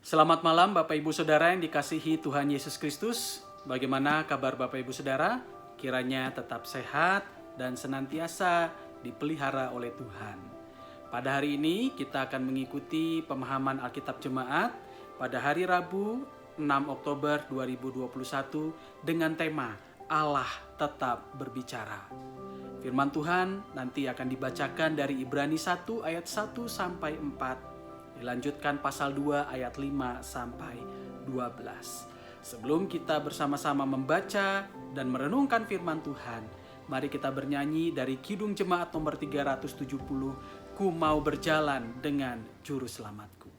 Selamat malam Bapak Ibu Saudara yang dikasihi Tuhan Yesus Kristus. Bagaimana kabar Bapak Ibu Saudara? Kiranya tetap sehat dan senantiasa dipelihara oleh Tuhan. Pada hari ini kita akan mengikuti pemahaman Alkitab Jemaat pada hari Rabu 6 Oktober 2021 dengan tema Allah tetap berbicara. Firman Tuhan nanti akan dibacakan dari Ibrani 1 ayat 1 sampai 4. Dilanjutkan pasal 2 ayat 5 sampai 12. Sebelum kita bersama-sama membaca dan merenungkan firman Tuhan, mari kita bernyanyi dari Kidung Jemaat nomor 370, Ku mau berjalan dengan juru selamatku.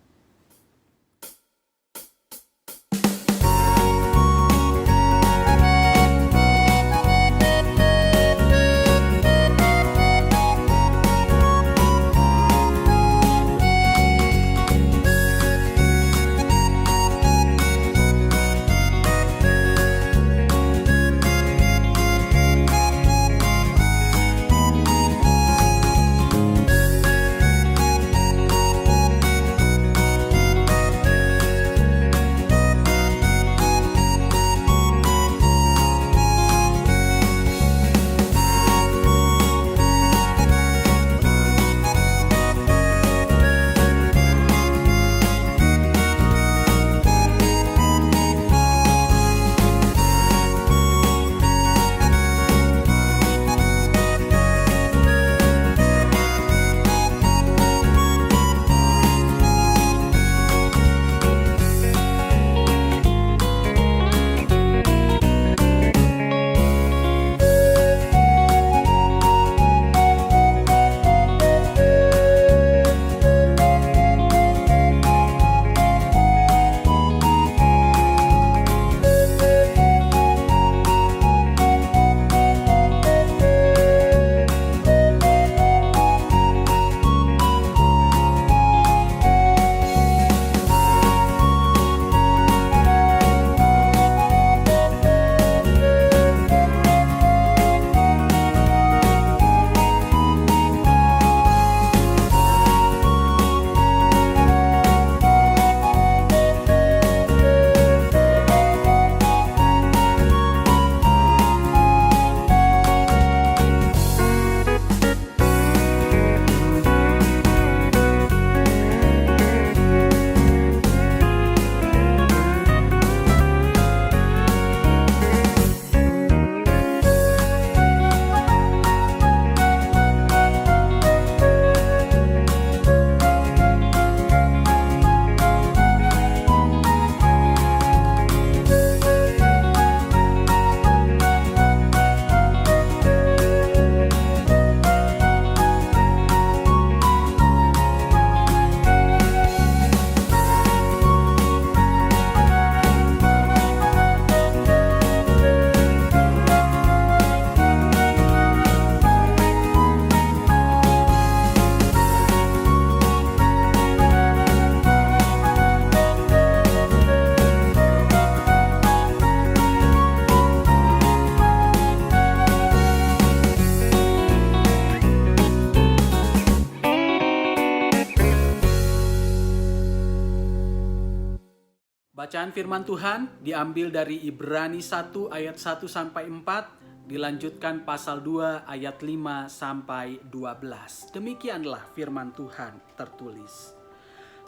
Bacaan firman Tuhan diambil dari Ibrani 1 ayat 1 sampai 4, dilanjutkan pasal 2 ayat 5 sampai 12. Demikianlah firman Tuhan tertulis.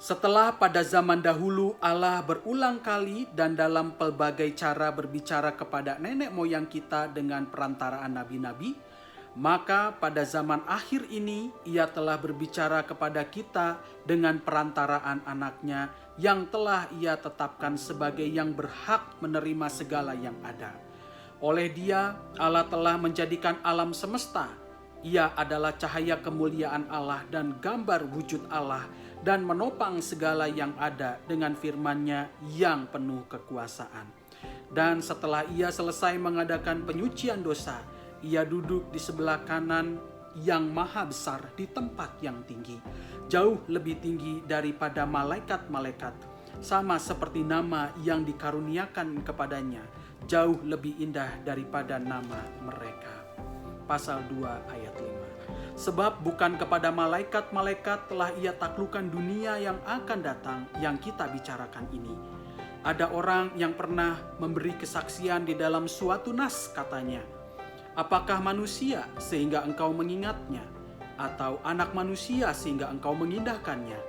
Setelah pada zaman dahulu Allah berulang kali dan dalam pelbagai cara berbicara kepada nenek moyang kita dengan perantaraan nabi-nabi, maka pada zaman akhir ini Ia telah berbicara kepada kita dengan perantaraan anaknya yang telah Ia tetapkan sebagai yang berhak menerima segala yang ada. Oleh Dia, Allah telah menjadikan alam semesta. Ia adalah cahaya kemuliaan Allah dan gambar wujud Allah dan menopang segala yang ada dengan firman-Nya yang penuh kekuasaan. Dan setelah Ia selesai mengadakan penyucian dosa, Ia duduk di sebelah kanan yang maha besar di tempat yang tinggi, jauh lebih tinggi daripada malaikat-malaikat, sama seperti nama yang dikaruniakan kepadanya, jauh lebih indah daripada nama mereka. Pasal 2 ayat 5. Sebab bukan kepada malaikat-malaikat telah ia taklukkan dunia yang akan datang yang kita bicarakan ini. Ada orang yang pernah memberi kesaksian di dalam suatu nas, katanya, "Apakah manusia sehingga engkau mengingatnya, atau anak manusia sehingga engkau mengindahkannya?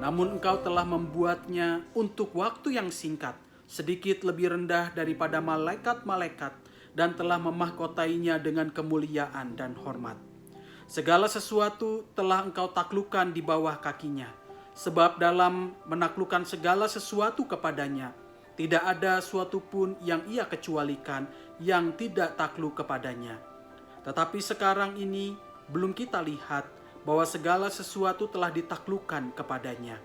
Namun engkau telah membuatnya untuk waktu yang singkat, sedikit lebih rendah daripada malaikat-malaikat, dan telah memahkotainya dengan kemuliaan dan hormat. Segala sesuatu telah engkau taklukkan di bawah kakinya. Sebab dalam menaklukkan segala sesuatu kepadanya, tidak ada suatu pun yang ia kecualikan yang tidak takluk kepadanya. Tetapi sekarang ini belum kita lihat bahwa segala sesuatu telah ditaklukkan kepadanya.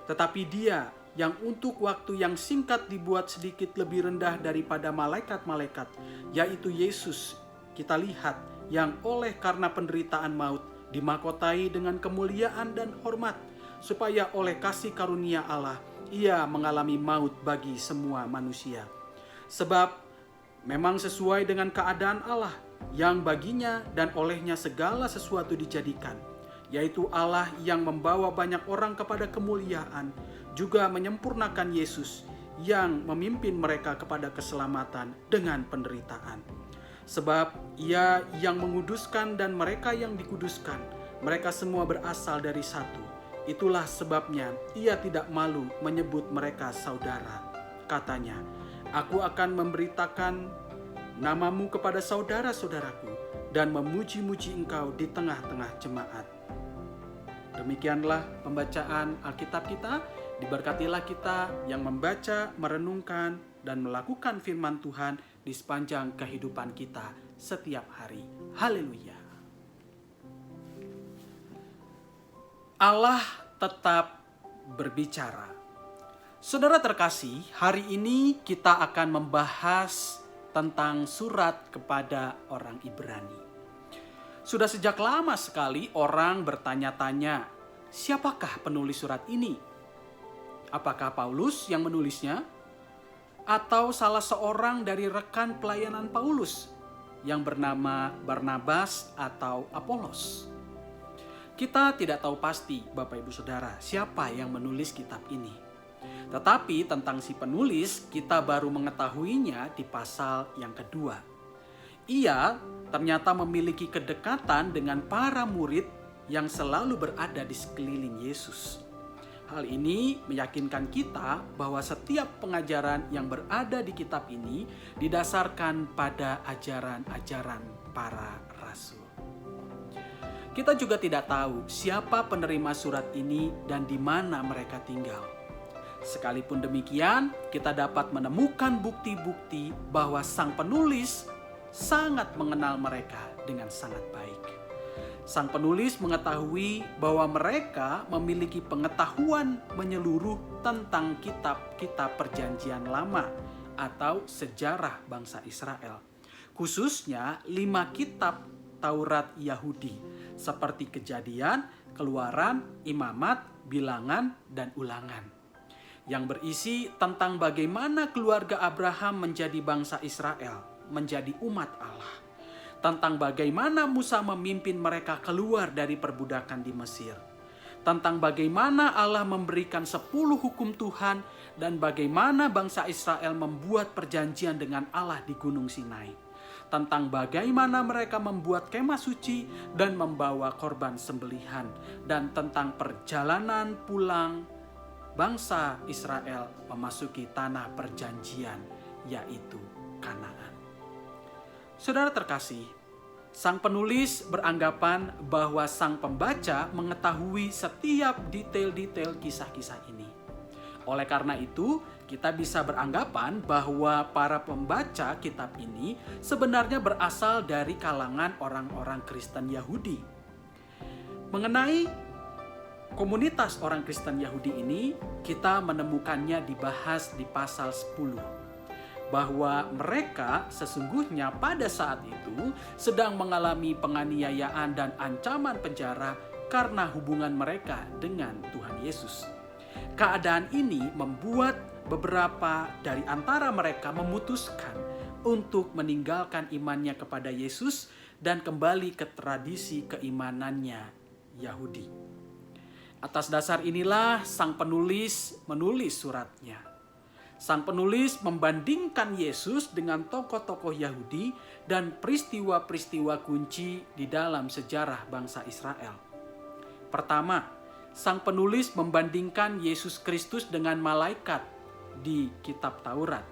Tetapi dia yang untuk waktu yang singkat dibuat sedikit lebih rendah daripada malaikat-malaikat, yaitu Yesus, kita lihat, yang oleh karena penderitaan maut dimahkotai dengan kemuliaan dan hormat, supaya oleh kasih karunia Allah ia mengalami maut bagi semua manusia. Sebab memang sesuai dengan keadaan Allah yang baginya dan olehnya segala sesuatu dijadikan, yaitu Allah yang membawa banyak orang kepada kemuliaan, juga menyempurnakan Yesus yang memimpin mereka kepada keselamatan dengan penderitaan. Sebab ia yang menguduskan dan mereka yang dikuduskan, mereka semua berasal dari satu. Itulah sebabnya ia tidak malu menyebut mereka saudara. Katanya, "Aku akan memberitakan namamu kepada saudara-saudaraku dan memuji-muji engkau di tengah-tengah jemaat." Demikianlah pembacaan Alkitab kita. Diberkatilah kita yang membaca, merenungkan, dan melakukan firman Tuhan di sepanjang kehidupan kita setiap hari. Haleluya. Allah tetap berbicara. Saudara terkasih, hari ini kita akan membahas tentang surat kepada orang Ibrani. Sudah sejak lama sekali orang bertanya-tanya, siapakah penulis surat ini? Apakah Paulus yang menulisnya? Atau salah seorang dari rekan pelayanan Paulus yang bernama Barnabas atau Apolos? Kita tidak tahu pasti, Bapak Ibu Saudara, siapa yang menulis kitab ini. Tetapi tentang si penulis, kita baru mengetahuinya di pasal yang kedua. Ia ternyata memiliki kedekatan dengan para murid yang selalu berada di sekeliling Yesus. Hal ini meyakinkan kita bahwa setiap pengajaran yang berada di kitab ini didasarkan pada ajaran-ajaran para rasul. Kita juga tidak tahu siapa penerima surat ini dan di mana mereka tinggal. Sekalipun demikian, kita dapat menemukan bukti-bukti bahwa sang penulis sangat mengenal mereka dengan sangat baik. Sang penulis mengetahui bahwa mereka memiliki pengetahuan menyeluruh tentang kitab-kitab Perjanjian Lama atau sejarah bangsa Israel. Khususnya 5 kitab Taurat Yahudi seperti Kejadian, Keluaran, Imamat, Bilangan, dan Ulangan, yang berisi tentang bagaimana keluarga Abraham menjadi bangsa Israel, menjadi umat Allah. Tentang bagaimana Musa memimpin mereka keluar dari perbudakan di Mesir. Tentang bagaimana Allah memberikan 10 hukum Tuhan dan bagaimana bangsa Israel membuat perjanjian dengan Allah di Gunung Sinai. Tentang bagaimana mereka membuat kemah suci dan membawa korban sembelihan. Dan tentang perjalanan pulang bangsa Israel memasuki tanah perjanjian, yaitu Kanaan. Saudara terkasih, sang penulis beranggapan bahwa sang pembaca mengetahui setiap detail-detail kisah-kisah ini. Oleh karena itu, kita bisa beranggapan bahwa para pembaca kitab ini sebenarnya berasal dari kalangan orang-orang Kristen Yahudi. Mengenai komunitas orang Kristen Yahudi ini, kita menemukannya dibahas di pasal 10. Bahwa mereka sesungguhnya pada saat itu sedang mengalami penganiayaan dan ancaman penjara karena hubungan mereka dengan Tuhan Yesus. Keadaan ini membuat beberapa dari antara mereka memutuskan untuk meninggalkan imannya kepada Yesus dan kembali ke tradisi keimanannya Yahudi. Atas dasar inilah sang penulis menulis suratnya. Sang penulis membandingkan Yesus dengan tokoh-tokoh Yahudi dan peristiwa-peristiwa kunci di dalam sejarah bangsa Israel. Pertama, sang penulis membandingkan Yesus Kristus dengan malaikat di kitab Taurat.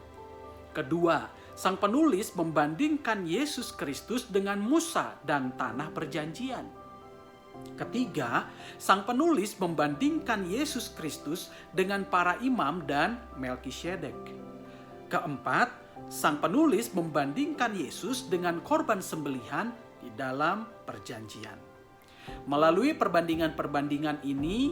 Kedua, sang penulis membandingkan Yesus Kristus dengan Musa dan tanah perjanjian. Ketiga, sang penulis membandingkan Yesus Kristus dengan para imam dan Melkisedek. Keempat, sang penulis membandingkan Yesus dengan korban sembelihan di dalam perjanjian. Melalui perbandingan-perbandingan ini,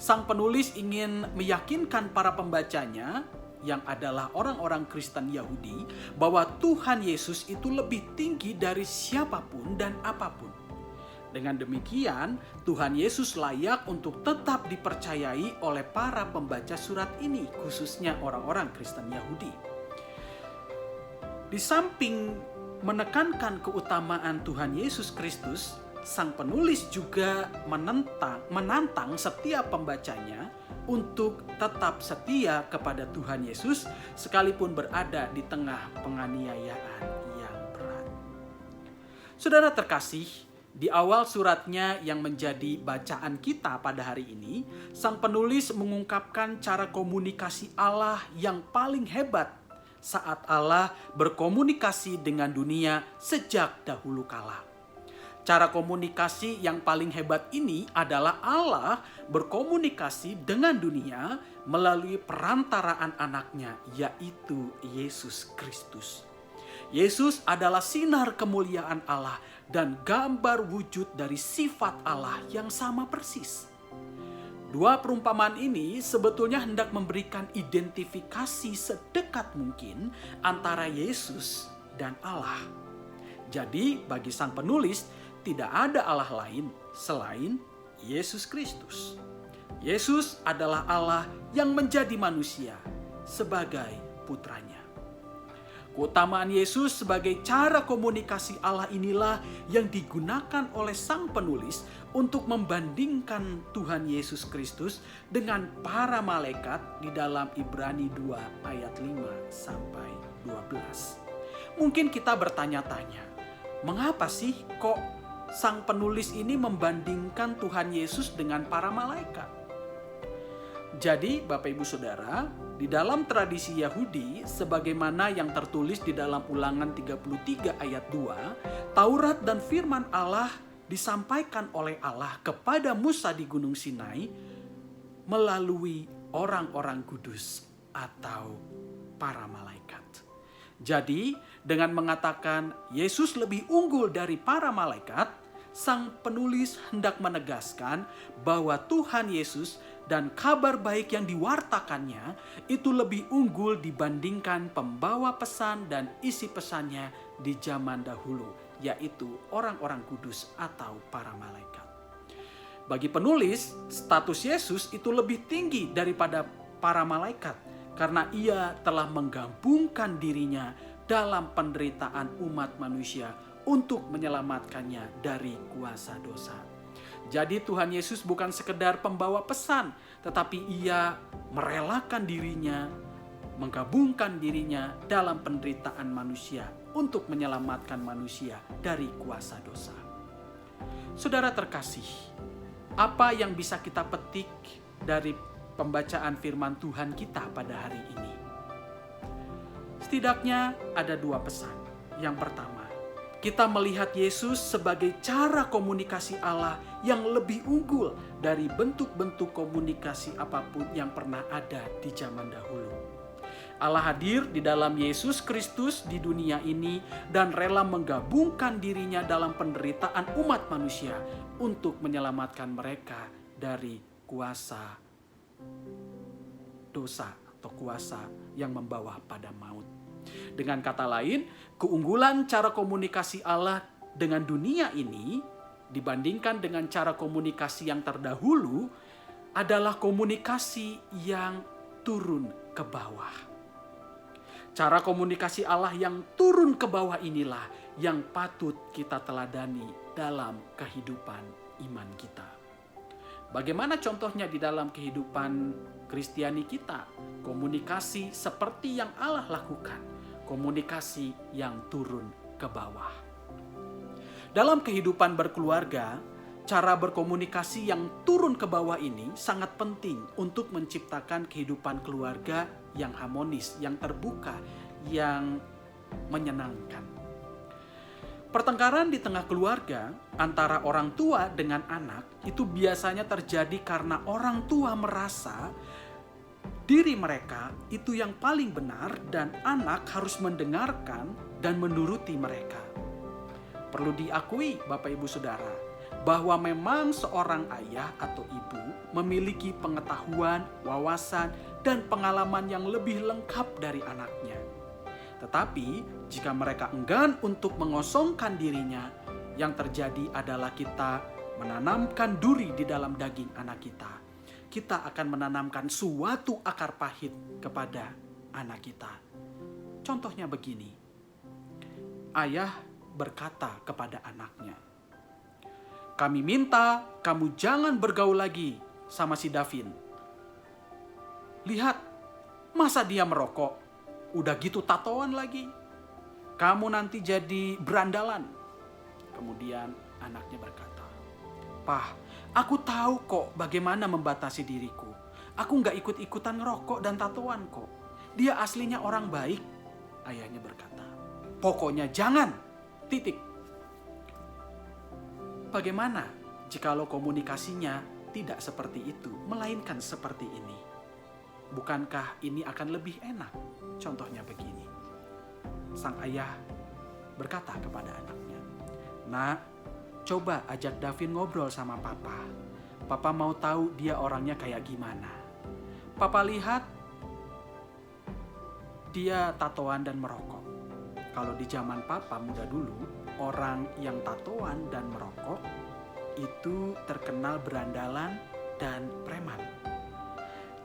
sang penulis ingin meyakinkan para pembacanya yang adalah orang-orang Kristen Yahudi bahwa Tuhan Yesus itu lebih tinggi dari siapapun dan apapun. Dengan demikian, Tuhan Yesus layak untuk tetap dipercayai oleh para pembaca surat ini, khususnya orang-orang Kristen Yahudi. Di samping menekankan keutamaan Tuhan Yesus Kristus, sang penulis juga menantang setiap pembacanya untuk tetap setia kepada Tuhan Yesus sekalipun berada di tengah penganiayaan yang berat. Saudara terkasih, di awal suratnya yang menjadi bacaan kita pada hari ini, sang penulis mengungkapkan cara komunikasi Allah yang paling hebat saat Allah berkomunikasi dengan dunia sejak dahulu kala. Cara komunikasi yang paling hebat ini adalah Allah berkomunikasi dengan dunia melalui perantaraan anaknya, yaitu Yesus Kristus. Yesus adalah sinar kemuliaan Allah dan gambar wujud dari sifat Allah yang sama persis. Dua perumpamaan ini sebetulnya hendak memberikan identifikasi sedekat mungkin antara Yesus dan Allah. Jadi bagi sang penulis, tidak ada Allah lain selain Yesus Kristus. Yesus adalah Allah yang menjadi manusia sebagai putranya. Keutamaan Yesus sebagai cara komunikasi Allah inilah yang digunakan oleh sang penulis untuk membandingkan Tuhan Yesus Kristus dengan para malaikat di dalam Ibrani 2 ayat 5 sampai 12. Mungkin kita bertanya-tanya, mengapa sih kok sang penulis ini membandingkan Tuhan Yesus dengan para malaikat? Jadi Bapak Ibu Saudara, di dalam tradisi Yahudi sebagaimana yang tertulis di dalam Ulangan 33 ayat 2, Taurat dan firman Allah disampaikan oleh Allah kepada Musa di Gunung Sinai melalui orang-orang kudus atau para malaikat. Jadi dengan mengatakan Yesus lebih unggul dari para malaikat, sang penulis hendak menegaskan bahwa Tuhan Yesus dan kabar baik yang diwartakannya itu lebih unggul dibandingkan pembawa pesan dan isi pesannya di zaman dahulu, yaitu orang-orang kudus atau para malaikat. Bagi penulis, status Yesus itu lebih tinggi daripada para malaikat karena ia telah menggabungkan dirinya dalam penderitaan umat manusia untuk menyelamatkannya dari kuasa dosa. Jadi Tuhan Yesus bukan sekedar pembawa pesan, tetapi ia merelakan dirinya, menggabungkan dirinya dalam penderitaan manusia untuk menyelamatkan manusia dari kuasa dosa. Saudara terkasih, apa yang bisa kita petik dari pembacaan firman Tuhan kita pada hari ini? Setidaknya ada dua pesan. Yang pertama, kita melihat Yesus sebagai cara komunikasi Allah yang lebih unggul dari bentuk-bentuk komunikasi apapun yang pernah ada di zaman dahulu. Allah hadir di dalam Yesus Kristus di dunia ini dan rela menggabungkan dirinya dalam penderitaan umat manusia untuk menyelamatkan mereka dari kuasa dosa atau kuasa yang membawa pada maut. Dengan kata lain, keunggulan cara komunikasi Allah dengan dunia ini dibandingkan dengan cara komunikasi yang terdahulu adalah komunikasi yang turun ke bawah. Cara komunikasi Allah yang turun ke bawah inilah yang patut kita teladani dalam kehidupan iman kita. Bagaimana contohnya di dalam kehidupan Kristiani kita? Komunikasi seperti yang Allah lakukan. Komunikasi yang turun ke bawah. Dalam kehidupan berkeluarga, cara berkomunikasi yang turun ke bawah ini sangat penting untuk menciptakan kehidupan keluarga yang harmonis, yang terbuka, yang menyenangkan. Pertengkaran di tengah keluarga antara orang tua dengan anak itu biasanya terjadi karena orang tua merasa diri mereka itu yang paling benar dan anak harus mendengarkan dan menuruti mereka. Perlu diakui Bapak Ibu Saudara, bahwa memang seorang ayah atau ibu memiliki pengetahuan, wawasan, dan pengalaman yang lebih lengkap dari anaknya. Tetapi jika mereka enggan untuk mengosongkan dirinya, yang terjadi adalah kita menanamkan duri di dalam daging anak kita. Kita akan menanamkan suatu akar pahit kepada anak kita. Contohnya begini, ayah berkata kepada anaknya, "Kami minta kamu jangan bergaul lagi sama si Davin. Lihat, masa dia merokok? Udah gitu tatoan lagi. Kamu nanti jadi berandalan." Kemudian anaknya berkata, "Pah, aku tahu kok bagaimana membatasi diriku. Aku gak ikut-ikutan ngerokok dan tatoan kok. Dia aslinya orang baik." Ayahnya berkata, "Pokoknya jangan. Titik." Bagaimana jikalau komunikasinya tidak seperti itu, melainkan seperti ini? Bukankah ini akan lebih enak? Contohnya begini. Sang ayah berkata kepada anaknya, "Nak, coba ajak Davin ngobrol sama papa. Papa mau tahu dia orangnya kayak gimana. Papa lihat dia tatoan dan merokok. Kalau di zaman papa muda dulu, orang yang tatoan dan merokok itu terkenal berandalan dan preman.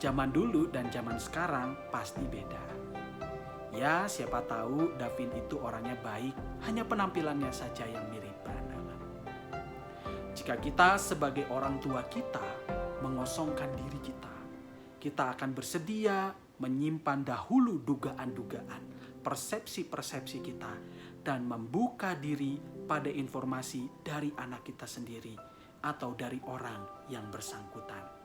Zaman dulu dan zaman sekarang pasti beda. Ya, siapa tahu Davin itu orangnya baik, hanya penampilannya saja yang mirip berandalan." Jika kita sebagai orang tua kita mengosongkan diri kita akan bersedia menyimpan dahulu dugaan-dugaan, persepsi-persepsi kita, dan membuka diri pada informasi dari anak kita sendiri atau dari orang yang bersangkutan.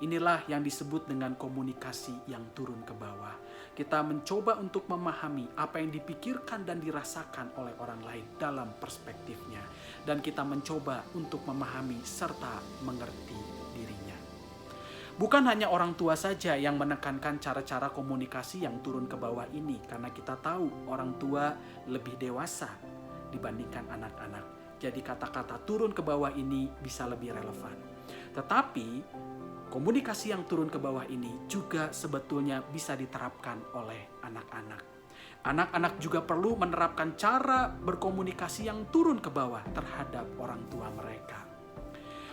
Inilah yang disebut dengan komunikasi yang turun ke bawah. Kita mencoba untuk memahami apa yang dipikirkan dan dirasakan oleh orang lain dalam perspektifnya, dan kita mencoba untuk memahami serta mengerti dirinya. Bukan hanya orang tua saja yang menekankan cara-cara komunikasi yang turun ke bawah ini, karena kita tahu orang tua lebih dewasa dibandingkan anak-anak. Jadi kata-kata turun ke bawah ini bisa lebih relevan. Tetapi komunikasi yang turun ke bawah ini juga sebetulnya bisa diterapkan oleh anak-anak. Anak-anak juga perlu menerapkan cara berkomunikasi yang turun ke bawah terhadap orang tua mereka.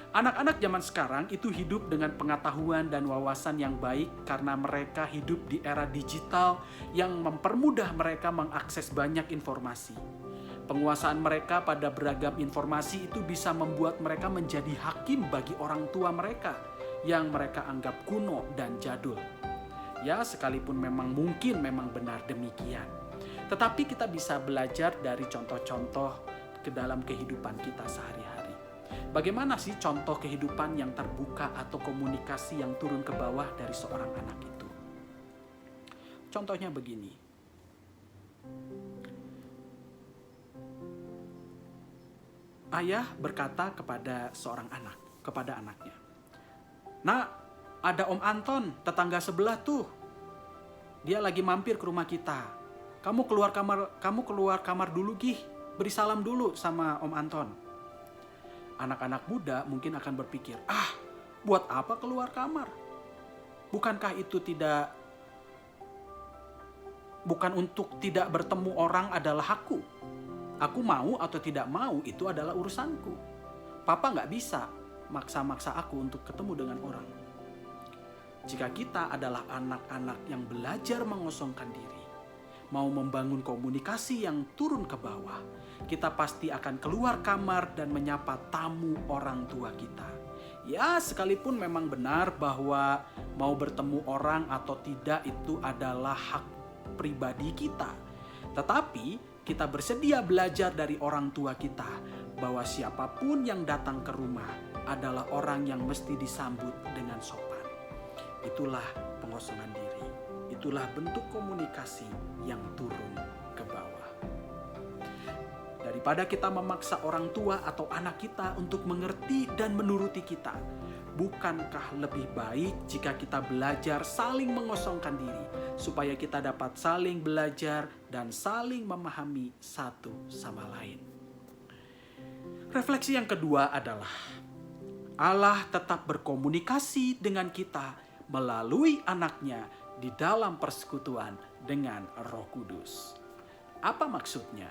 Anak-anak zaman sekarang itu hidup dengan pengetahuan dan wawasan yang baik karena mereka hidup di era digital yang mempermudah mereka mengakses banyak informasi. Penguasaan mereka pada beragam informasi itu bisa membuat mereka menjadi hakim bagi orang tua mereka yang mereka anggap kuno dan jadul. Ya, sekalipun memang benar demikian. Tetapi kita bisa belajar dari contoh-contoh ke dalam kehidupan kita sehari-hari. Bagaimana sih contoh kehidupan yang terbuka atau komunikasi yang turun ke bawah dari seorang anak itu? Contohnya begini. Ayah berkata kepada seorang anak, kepada anaknya, "Nak, ada Om Anton, tetangga sebelah tuh. Dia lagi mampir ke rumah kita. Kamu keluar kamar dulu, Gih. Beri salam dulu sama Om Anton." Anak-anak muda mungkin akan berpikir, buat apa keluar kamar? Bukankah itu bukan untuk tidak bertemu orang adalah hakku? Aku mau atau tidak mau itu adalah urusanku. Papa gak bisa maksa-maksa aku untuk ketemu dengan orang. Jika kita adalah anak-anak yang belajar mengosongkan diri, mau membangun komunikasi yang turun ke bawah, kita pasti akan keluar kamar dan menyapa tamu orang tua kita. Ya, sekalipun memang benar bahwa mau bertemu orang atau tidak itu adalah hak pribadi kita. Tetapi kita bersedia belajar dari orang tua kita bahwa siapapun yang datang ke rumah adalah orang yang mesti disambut dengan sopan. Itulah pengosongan diri. Itulah bentuk komunikasi yang turun ke bawah. Daripada kita memaksa orang tua atau anak kita untuk mengerti dan menuruti kita, bukankah lebih baik jika kita belajar saling mengosongkan diri supaya kita dapat saling belajar dan saling memahami satu sama lain? Refleksi yang kedua adalah Allah tetap berkomunikasi dengan kita melalui anaknya di dalam persekutuan dengan Roh Kudus. Apa maksudnya?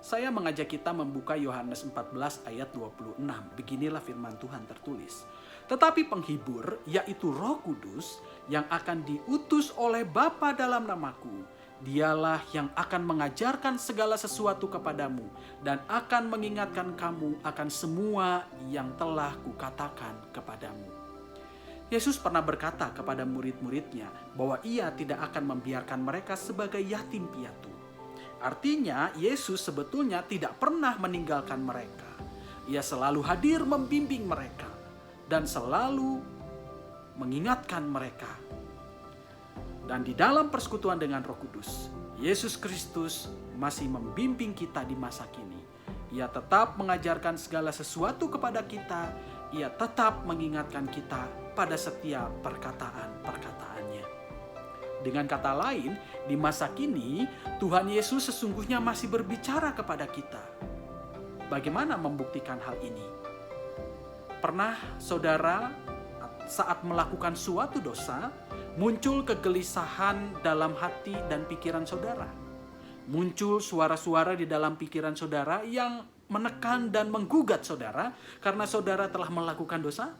Saya mengajak kita membuka Yohanes 14 ayat 26. Beginilah firman Tuhan tertulis. Tetapi penghibur, yaitu Roh Kudus, yang akan diutus oleh Bapa dalam namaku, dialah yang akan mengajarkan segala sesuatu kepadamu dan akan mengingatkan kamu akan semua yang telah kukatakan kepadamu. Yesus pernah berkata kepada murid-muridnya bahwa ia tidak akan membiarkan mereka sebagai yatim piatu. Artinya, Yesus sebetulnya tidak pernah meninggalkan mereka. Ia selalu hadir membimbing mereka dan selalu mengingatkan mereka. Dan di dalam persekutuan dengan Roh Kudus, Yesus Kristus masih membimbing kita di masa kini. Ia tetap mengajarkan segala sesuatu kepada kita. Ia tetap mengingatkan kita pada setiap perkataan-perkataannya. Dengan kata lain, di masa kini Tuhan Yesus sesungguhnya masih berbicara kepada kita. Bagaimana membuktikan hal ini? Pernah saudara saat melakukan suatu dosa, muncul kegelisahan dalam hati dan pikiran saudara? Muncul suara-suara di dalam pikiran saudara yang menekan dan menggugat saudara karena saudara telah melakukan dosa?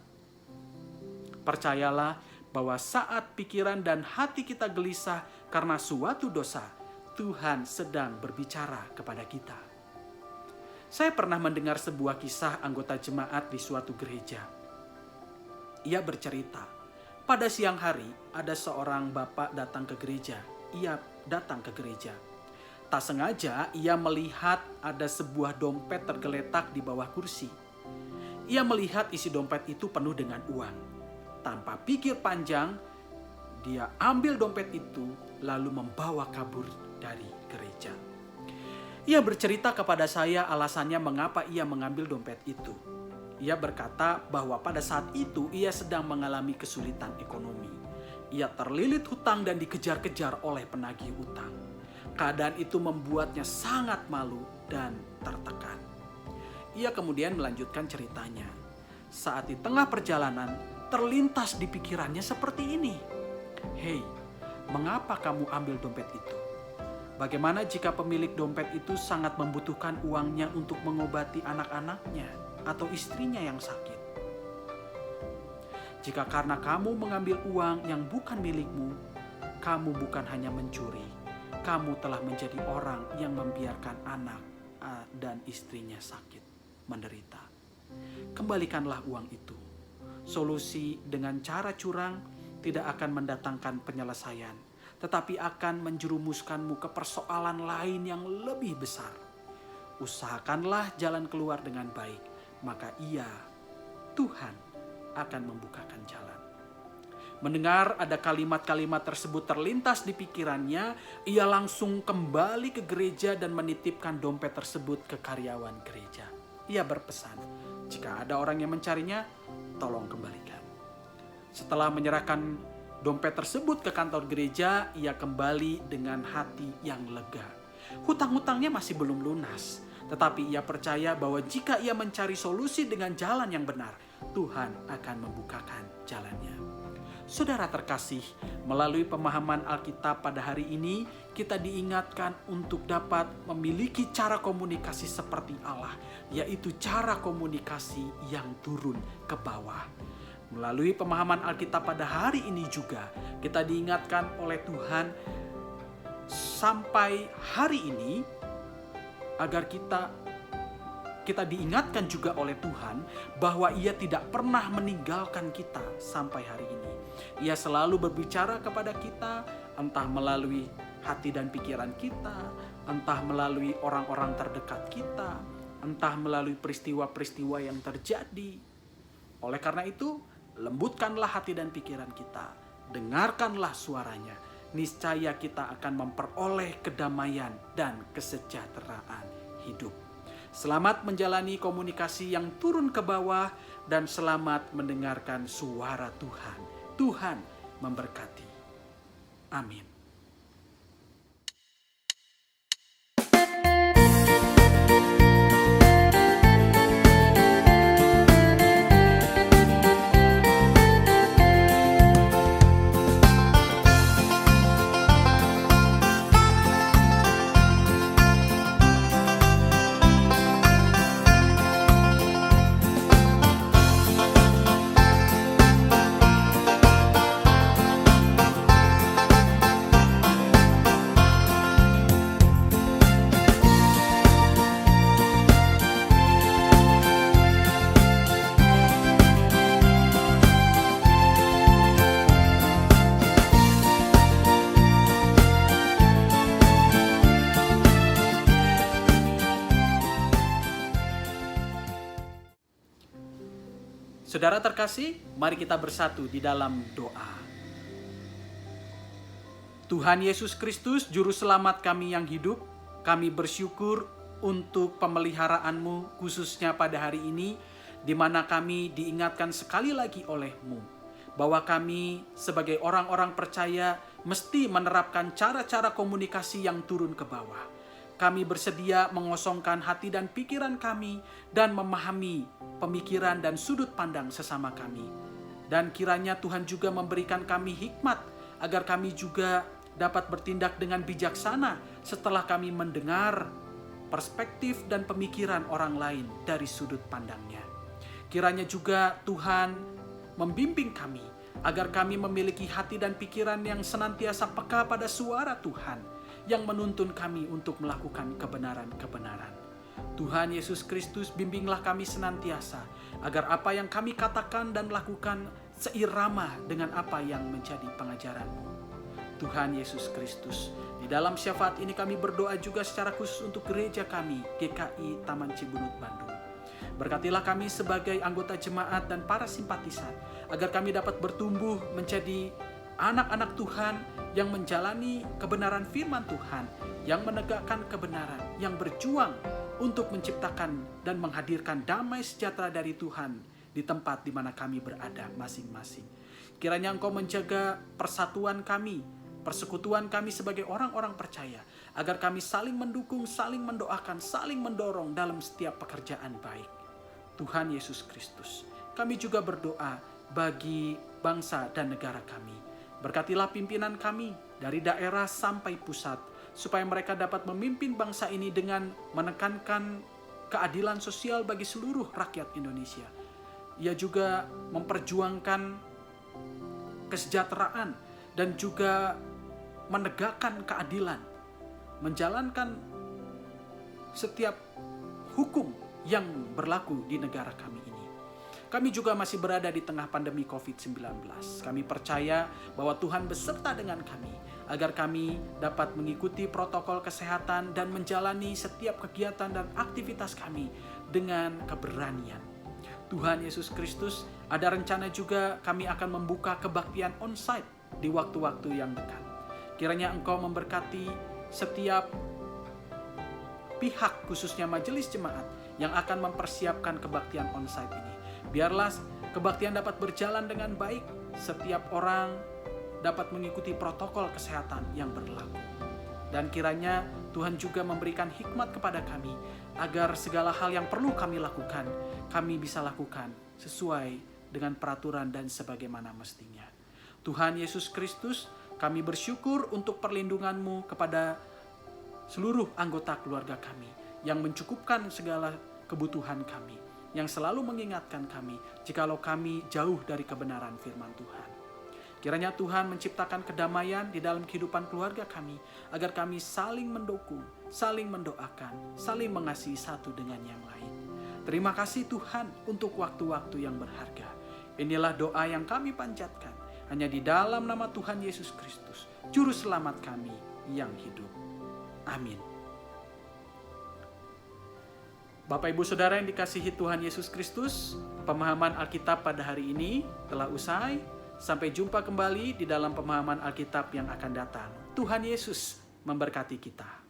Percayalah bahwa saat pikiran dan hati kita gelisah karena suatu dosa, Tuhan sedang berbicara kepada kita. Saya pernah mendengar sebuah kisah anggota jemaat di suatu gereja. Ia bercerita, pada siang hari ada seorang bapak datang ke gereja. Ia datang ke gereja. Tak sengaja ia melihat ada sebuah dompet tergeletak di bawah kursi. Ia melihat isi dompet itu penuh dengan uang. Tanpa pikir panjang, dia ambil dompet itu lalu membawa kabur dari gereja. Ia bercerita kepada saya alasannya mengapa ia mengambil dompet itu. Ia berkata bahwa pada saat itu ia sedang mengalami kesulitan ekonomi. Ia terlilit hutang dan dikejar-kejar oleh penagih hutang. Keadaan itu membuatnya sangat malu dan tertekan. Ia kemudian melanjutkan ceritanya. Saat di tengah perjalanan, terlintas di pikirannya seperti ini. Hei, mengapa kamu ambil dompet itu? Bagaimana jika pemilik dompet itu sangat membutuhkan uangnya untuk mengobati anak-anaknya atau istrinya yang sakit? Jika karena kamu mengambil uang yang bukan milikmu, kamu bukan hanya mencuri, kamu telah menjadi orang yang membiarkan anak dan istrinya sakit, menderita. Kembalikanlah uang itu. Solusi dengan cara curang tidak akan mendatangkan penyelesaian, tetapi akan menjerumuskanmu ke persoalan lain yang lebih besar. Usahakanlah jalan keluar dengan baik, maka Tuhan akan membukakan jalan. Mendengar ada kalimat-kalimat tersebut terlintas di pikirannya, ia langsung kembali ke gereja dan menitipkan dompet tersebut ke karyawan gereja. Ia berpesan, jika ada orang yang mencarinya, tolong kembalikan. Setelah menyerahkan dompet tersebut ke kantor gereja, ia kembali dengan hati yang lega. Hutang-hutangnya masih belum lunas, tetapi ia percaya bahwa jika ia mencari solusi dengan jalan yang benar, Tuhan akan membukakan jalannya. Saudara terkasih, melalui pemahaman Alkitab pada hari ini, kita diingatkan untuk dapat memiliki cara komunikasi seperti Allah, yaitu cara komunikasi yang turun ke bawah. Melalui pemahaman Alkitab pada hari ini juga, kita diingatkan oleh Tuhan sampai hari ini, agar kita diingatkan juga oleh Tuhan bahwa Ia tidak pernah meninggalkan kita sampai hari ini. Ia selalu berbicara kepada kita, entah melalui hati dan pikiran kita, entah melalui orang-orang terdekat kita, entah melalui peristiwa-peristiwa yang terjadi. Oleh karena itu, lembutkanlah hati dan pikiran kita, dengarkanlah suaranya. Niscaya kita akan memperoleh kedamaian dan kesejahteraan hidup. Selamat menjalani komunikasi yang turun ke bawah dan selamat mendengarkan suara Tuhan. Tuhan memberkati. Amin. Saudara terkasih, mari kita bersatu di dalam doa. Tuhan Yesus Kristus, Juru Selamat kami yang hidup, kami bersyukur untuk pemeliharaan-Mu khususnya pada hari ini, di mana kami diingatkan sekali lagi oleh-Mu, bahwa kami sebagai orang-orang percaya mesti menerapkan cara-cara komunikasi yang turun ke bawah. Kami bersedia mengosongkan hati dan pikiran kami dan memahami pemikiran dan sudut pandang sesama kami. Dan kiranya Tuhan juga memberikan kami hikmat agar kami juga dapat bertindak dengan bijaksana setelah kami mendengar perspektif dan pemikiran orang lain dari sudut pandangnya. Kiranya juga Tuhan membimbing kami agar kami memiliki hati dan pikiran yang senantiasa peka pada suara Tuhan yang menuntun kami untuk melakukan kebenaran-kebenaran. Tuhan Yesus Kristus, bimbinglah kami senantiasa agar apa yang kami katakan dan lakukan seirama dengan apa yang menjadi pengajaran-Mu. Tuhan Yesus Kristus, di dalam syafaat ini kami berdoa juga secara khusus untuk gereja kami, GKI Taman Cibunut Bandung. Berkatilah kami sebagai anggota jemaat dan para simpatisan, agar kami dapat bertumbuh menjadi anak-anak Tuhan yang menjalani kebenaran firman Tuhan, yang menegakkan kebenaran, yang berjuang untuk menciptakan dan menghadirkan damai sejahtera dari Tuhan di tempat di mana kami berada masing-masing. Kiranya Engkau menjaga persatuan kami, persekutuan kami sebagai orang-orang percaya, agar kami saling mendukung, saling mendoakan, saling mendorong dalam setiap pekerjaan baik. Tuhan Yesus Kristus, kami juga berdoa bagi bangsa dan negara kami. Berkatilah pimpinan kami dari daerah sampai pusat, supaya mereka dapat memimpin bangsa ini dengan menekankan keadilan sosial bagi seluruh rakyat Indonesia. Ia juga memperjuangkan kesejahteraan dan juga menegakkan keadilan, menjalankan setiap hukum yang berlaku di negara kami ini. Kami juga masih berada di tengah pandemi COVID-19. Kami percaya bahwa Tuhan beserta dengan kami, agar kami dapat mengikuti protokol kesehatan dan menjalani setiap kegiatan dan aktivitas kami dengan keberanian. Tuhan Yesus Kristus, ada rencana juga kami akan membuka kebaktian onsite di waktu-waktu yang dekat. Kiranya Engkau memberkati setiap pihak, khususnya majelis jemaat yang akan mempersiapkan kebaktian onsite ini. Biarlah kebaktian dapat berjalan dengan baik, setiap orang dapat mengikuti protokol kesehatan yang berlaku. Dan kiranya Tuhan juga memberikan hikmat kepada kami, agar segala hal yang perlu kami lakukan, kami bisa lakukan sesuai dengan peraturan dan sebagaimana mestinya. Tuhan Yesus Kristus, kami bersyukur untuk perlindungan-Mu kepada seluruh anggota keluarga kami, yang mencukupkan segala kebutuhan kami, yang selalu mengingatkan kami jikalau kami jauh dari kebenaran firman Tuhan. Kiranya Tuhan menciptakan kedamaian di dalam kehidupan keluarga kami, agar kami saling mendukung, saling mendoakan, saling mengasihi satu dengan yang lain. Terima kasih Tuhan untuk waktu-waktu yang berharga. Inilah doa yang kami panjatkan, hanya di dalam nama Tuhan Yesus Kristus, Juru Selamat kami yang hidup. Amin. Bapak Ibu Saudara yang dikasihi Tuhan Yesus Kristus, pemahaman Alkitab pada hari ini telah usai. Sampai jumpa kembali di dalam pemahaman Alkitab yang akan datang. Tuhan Yesus memberkati kita.